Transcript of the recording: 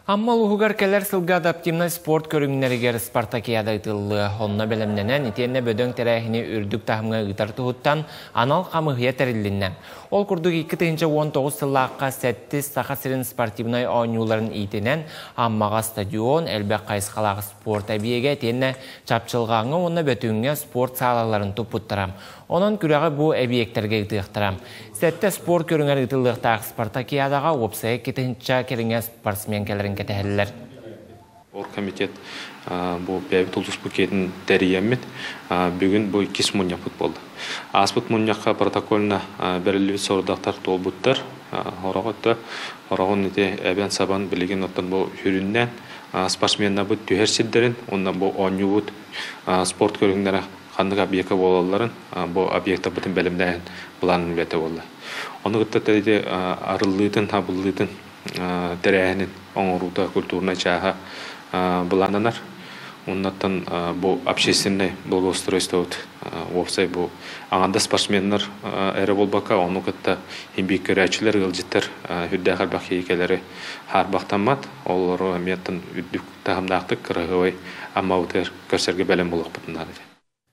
Аммал уғығар кәлер сылға адаптивна спорт көріңнерігер Спартакиада ұтылы онына бәлемненен етенне бөдөң тәрәхіне үрдік тахымға ұтар тұғыттан анал қамығыя тәріліннен. Ол күрдік 2-19 сыллаққа сәттіз сақасырын спортивнай ойнуларын итенен аммаға стадион, әлбәк қайысқалағы спорт әбиеге тенне чапчылғаңы оны бөтіңге спорт салаларын тұппыттырам. Onun күрәгі бұл әбиектерге ұтықтырам. Сәтті спорт көріңер ұтылықтағы Спартакиадаға опсaya кетінші керіңе спортсмен кәлерін кетәлілер. Комитет бұл бәйбі тұлдыс бұкетін дәріеммет бүгін бұл кес мұнияқ бұт болды. Аспыт мұнияққа протоколына бәрілі сордақтар тол бұттар. Орағын ете әбен сабан білеген оттан бұл жүріннен спортсменна бұт түйерсілдерін, ондан бұл ойны бұт спорт көріңдері қандық объекті болаларын бұл объекті бұтын бәлімдәйін бұланын бәті болды. Оны ғыттатады арыллыйтын, табыллыйтын тәрәхінің оңырута культурна чаға бұлананар. Оннаттан бұл общественный благоустройство опсай бұл аңанда спортсменнер әрі болбақа, оны ғытта ембек көрәчілер, ғылжеттер, хүдді қарбақ екелері харбақтанмат. Олары меттін үддік тағымдақтық қырғывай аммауытыр көрсерге бәлем болық бұтынады.